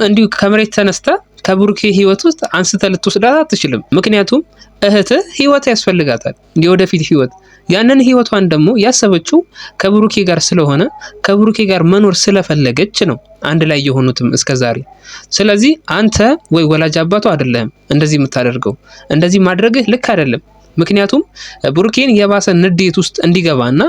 እንዲሁ ከመሬት ተነስተ ከብሩኬ ህይወት ውስጥ አንስተ ልትወስዳት አትችልም። ምክንያቱም እህትህ ህይወት ያስፈልጋታል፣ የወደፊት ህይወት። ያንን ህይወቷን ደግሞ ያሰበችው ከብሩኬ ጋር ስለሆነ ከብሩኬ ጋር መኖር ስለፈለገች ነው አንድ ላይ የሆኑትም እስከዛሬ። ስለዚህ አንተ ወይ ወላጅ አባቱ አይደለም እንደዚህ የምታደርገው፣ እንደዚህ ማድረግህ ልክ አይደለም። ምክንያቱም ብሩኬን የባሰ ንዴት ውስጥ እንዲገባና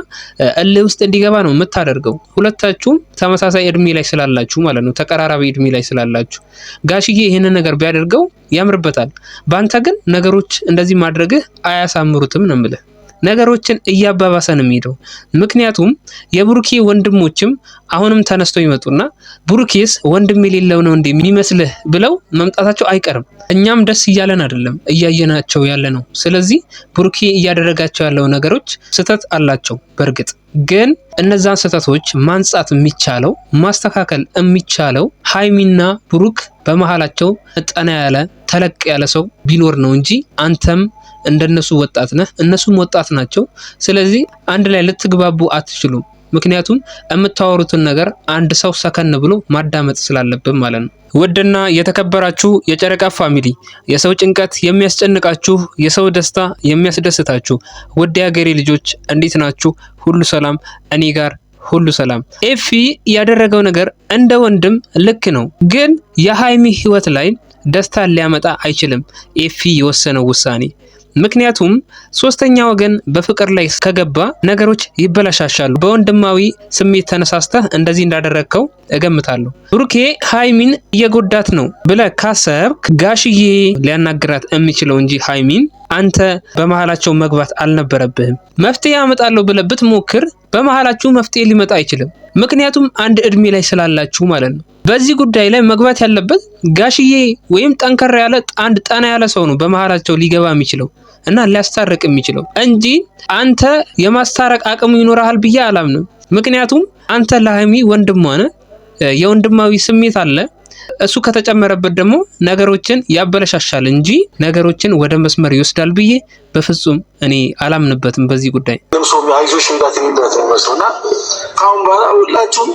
እልህ ውስጥ እንዲገባ ነው የምታደርገው። ሁለታችሁም ተመሳሳይ እድሜ ላይ ስላላችሁ ማለት ነው፣ ተቀራራቢ እድሜ ላይ ስላላችሁ። ጋሽዬ ይሄንን ነገር ቢያደርገው ያምርበታል። ባንተ ግን ነገሮች እንደዚህ ማድረግህ አያሳምሩትም ነው የምልህ። ነገሮችን እያባባሰ ነው የሚሄደው። ምክንያቱም የብሩኬ ወንድሞችም አሁንም ተነስተው ይመጡና ብሩኬስ ወንድም የሌለው ነው እንዴ የሚመስልህ ብለው መምጣታቸው አይቀርም። እኛም ደስ እያለን አይደለም እያየናቸው ያለ ነው። ስለዚህ ብሩኬ እያደረጋቸው ያለው ነገሮች ስህተት አላቸው። በእርግጥ ግን እነዛን ስህተቶች ማንጻት የሚቻለው ማስተካከል የሚቻለው ሀይሚና ብሩክ በመሃላቸው ጠና ያለ ተለቅ ያለ ሰው ቢኖር ነው እንጂ አንተም እንደነሱ ወጣት ነህ፣ እነሱም ወጣት ናቸው። ስለዚህ አንድ ላይ ልትግባቡ አትችሉም። ምክንያቱም የምታወሩትን ነገር አንድ ሰው ሰከን ብሎ ማዳመጥ ስላለብን ማለት ነው። ውድና የተከበራችሁ የጨረቃ ፋሚሊ፣ የሰው ጭንቀት የሚያስጨንቃችሁ፣ የሰው ደስታ የሚያስደስታችሁ ውድ የሀገሬ ልጆች እንዴት ናችሁ? ሁሉ ሰላም? እኔ ጋር ሁሉ ሰላም። ኤፊ ያደረገው ነገር እንደ ወንድም ልክ ነው፣ ግን የሀይሚ ህይወት ላይ ደስታ ሊያመጣ አይችልም ኤፊ የወሰነው ውሳኔ። ምክንያቱም ሶስተኛ ወገን በፍቅር ላይ ከገባ ነገሮች ይበላሻሻሉ። በወንድማዊ ስሜት ተነሳስተህ እንደዚህ እንዳደረግከው እገምታለሁ። ብሩኬ ሀይሚን እየጎዳት ነው ብለህ ካሰብክ ጋሽዬ ሊያናግራት የሚችለው እንጂ ሀይሚን አንተ በመሃላቸው መግባት አልነበረብህም። መፍትሄ አመጣለሁ ብለህ ብትሞክር በመሃላችሁ መፍትሄ ሊመጣ አይችልም። ምክንያቱም አንድ እድሜ ላይ ስላላችሁ ማለት ነው። በዚህ ጉዳይ ላይ መግባት ያለበት ጋሽዬ ወይም ጠንከር ያለ አንድ ጠና ያለ ሰው ነው በመሃላቸው ሊገባ የሚችለው እና ሊያስታርቅ የሚችለው እንጂ አንተ የማስታረቅ አቅሙ ይኖርሃል ብዬ አላምንም። ምክንያቱም አንተ ለሀይሚ ወንድሟ ነህ፣ የወንድማዊ ስሜት አለ። እሱ ከተጨመረበት ደግሞ ነገሮችን ያበለሻሻል እንጂ ነገሮችን ወደ መስመር ይወስዳል ብዬ በፍጹም እኔ አላምንበትም በዚህ ጉዳይ። ለምሳሌ አይዞሽ እንዳትይላት ነው መስሎና አሁን ባላውላችሁ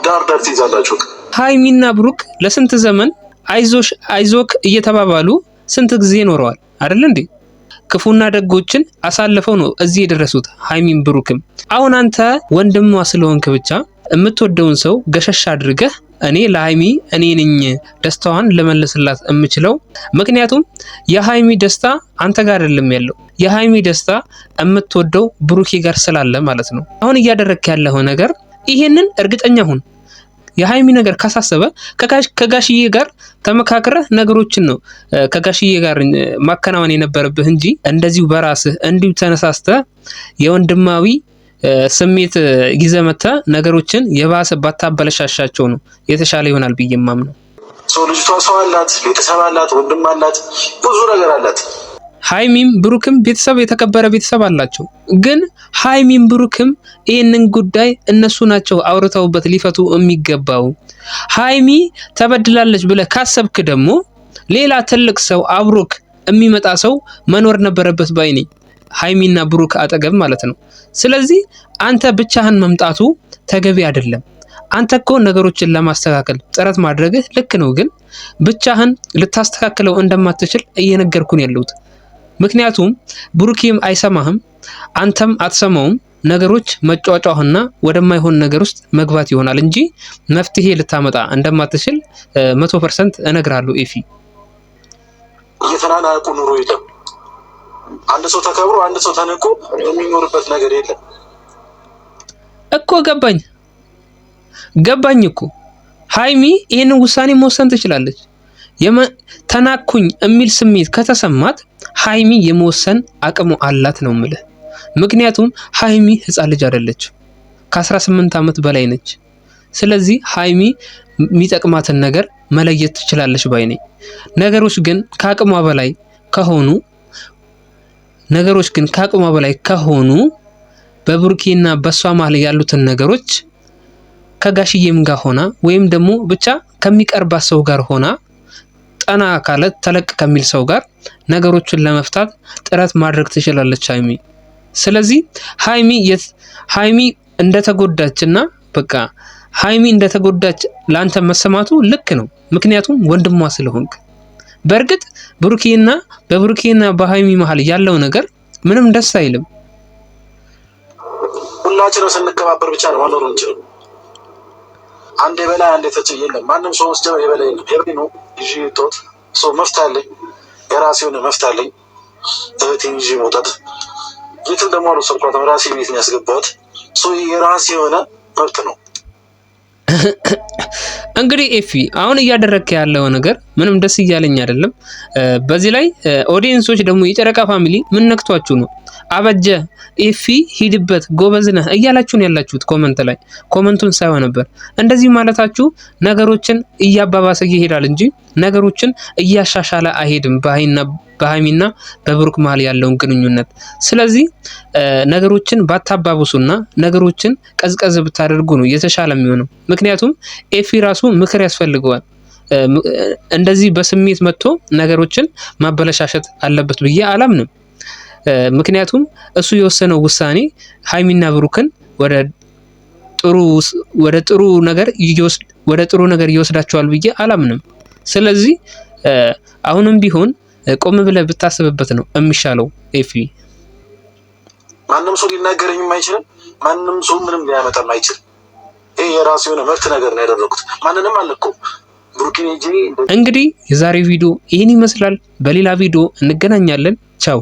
ዳር ዳር ትይዛላችሁ። ሀይሚና ብሩክ ለስንት ዘመን አይዞሽ አይዞክ እየተባባሉ ስንት ጊዜ ኖረዋል አይደል እንዴ? ክፉና ደጎችን አሳልፈው ነው እዚህ የደረሱት ሀይሚን ብሩክም። አሁን አንተ ወንድሟ ስለሆንክ ብቻ የምትወደውን ሰው ገሸሽ አድርገህ እኔ ለሀይሚ እኔ ነኝ ደስታዋን ለመለስላት የምችለው። ምክንያቱም የሀይሚ ደስታ አንተ ጋር አይደለም ያለው፣ የሀይሚ ደስታ የምትወደው ብሩኬ ጋር ስላለ ማለት ነው። አሁን እያደረግክ ያለው ነገር ይሄንን እርግጠኛ ሁን። የሀይሚ ነገር ካሳሰበ ከጋሽዬ ጋር ተመካክረህ ነገሮችን ነው ከጋሽዬ ጋር ማከናወን የነበረብህ እንጂ እንደዚሁ በራስህ እንዲሁ ተነሳስተህ የወንድማዊ ስሜት ይዘህ መተህ ነገሮችን የባሰ ባታበለሻሻቸው ነው የተሻለ ይሆናል ብዬ የማምነው። ሰው ልጅቷ ሰው አላት፣ ቤተሰብ አላት፣ ወንድም አላት፣ ብዙ ነገር አላት። ሀይሚም ብሩክም ቤተሰብ የተከበረ ቤተሰብ አላቸው። ግን ሀይሚም ብሩክም ይህንን ጉዳይ እነሱ ናቸው አውርተውበት ሊፈቱ የሚገባው። ሀይሚ ተበድላለች ብለህ ካሰብክ ደግሞ ሌላ ትልቅ ሰው አብሮክ የሚመጣ ሰው መኖር ነበረበት ባይ ነኝ፣ ሀይሚና ብሩክ አጠገብ ማለት ነው። ስለዚህ አንተ ብቻህን መምጣቱ ተገቢ አይደለም። አንተ እኮ ነገሮችን ለማስተካከል ጥረት ማድረግህ ልክ ነው፣ ግን ብቻህን ልታስተካክለው እንደማትችል እየነገርኩን ያለሁት። ምክንያቱም ብሩኬም አይሰማህም፣ አንተም አትሰማውም። ነገሮች መጫጫህና ወደማይሆን ነገር ውስጥ መግባት ይሆናል እንጂ መፍትሄ ልታመጣ እንደማትችል 100% እነግራለሁ። ኤፊ እየተናናቁ ኑሮ የለም። አንድ ሰው ተከብሮ አንድ ሰው ተነቆ የሚኖርበት ነገር የለም እኮ። ገባኝ እኮ። ሀይሚ ይሄንን ውሳኔ መወሰን ትችላለች። ተናኩኝ የሚል ስሜት ከተሰማት ሀይሚ የመወሰን አቅሙ አላት ነው የምልህ። ምክንያቱም ሀይሚ ህፃን ልጅ አይደለች፣ ከ18 ዓመት በላይ ነች። ስለዚህ ሀይሚ የሚጠቅማትን ነገር መለየት ትችላለች ባይ ነኝ። ነገሮች ግን ከአቅሟ በላይ ከሆኑ በብሩኬና በሷ መሀል ያሉትን ነገሮች ከጋሽዬም ጋር ሆና ወይም ደግሞ ብቻ ከሚቀርባት ሰው ጋር ሆና ጠና ካለ ተለቅ ከሚል ሰው ጋር ነገሮችን ለመፍታት ጥረት ማድረግ ትችላለች ሀይሚ። ስለዚህ ሀይሚ እንደተጎዳችና በቃ ሀይሚ እንደተጎዳች ላንተ መሰማቱ ልክ ነው። ምክንያቱም ወንድሟ ስለሆንክ። በእርግጥ በብሩኬና በሃይሚ መሀል ያለው ነገር ምንም ደስ አይልም። ሁላችንም ስንከባበር ብቻ ነው መኖር እንችላለን። አንዴ በላይ አንዴ ተጭ የለም። ማንም ሰው ውስጥ የበላይ የለም። ሄሪ ነው ይዤ ቶት ሰው መፍታለኝ የራሴ የሆነ መፍታለኝ እህቴን ይዤ መውጣት የትም ደግሞ አልወሰድኳትም። ራሴ ቤት ነው ያስገባሁት። ሰው የራሴ የሆነ መብት ነው። እንግዲህ ኤፊ አሁን እያደረግክ ያለው ነገር ምንም ደስ እያለኝ አይደለም። በዚህ ላይ ኦዲየንሶች ደግሞ የጨረቃ ፋሚሊ ምን ነክቷችሁ ነው? አበጀ ኤፊ ሂድበት ጎበዝ ነህ እያላችሁ ነው ያላችሁት ኮመንት ላይ። ኮመንቱን ሳይሆን ነበር እንደዚህ ማለታችሁ ነገሮችን እያባባሰ ይሄዳል እንጂ ነገሮችን እያሻሻለ አይሄድም በሃይሚና በብሩክ መሀል ያለውን ግንኙነት። ስለዚህ ነገሮችን ባታባብሱና ነገሮችን ቀዝቀዝ ብታደርጉ ነው የተሻለ የሚሆነው። ምክንያቱም ኤፊ ራሱ ምክር ያስፈልገዋል። እንደዚህ በስሜት መጥቶ ነገሮችን ማበለሻሸት አለበት ብዬ አላምንም። ምክንያቱም እሱ የወሰነው ውሳኔ ሃይሚና ብሩክን ወደ ጥሩ ነገር ይወስዳቸዋል ብዬ አላምንም። ስለዚህ አሁንም ቢሆን ቆም ብለህ ብታስብበት ነው የሚሻለው። ኤፊ ማንም ሰው ሊናገረኝም አይችልም። ማንም ሰው ምንም ሊያመጣም አይችልም። ይሄ የራሱ የሆነ መብት ነገር ነው ያደረኩት። ማንንም አልነኩም። ብሩክን እንግዲህ የዛሬ ቪዲዮ ይህን ይመስላል። በሌላ ቪዲዮ እንገናኛለን። ቻው።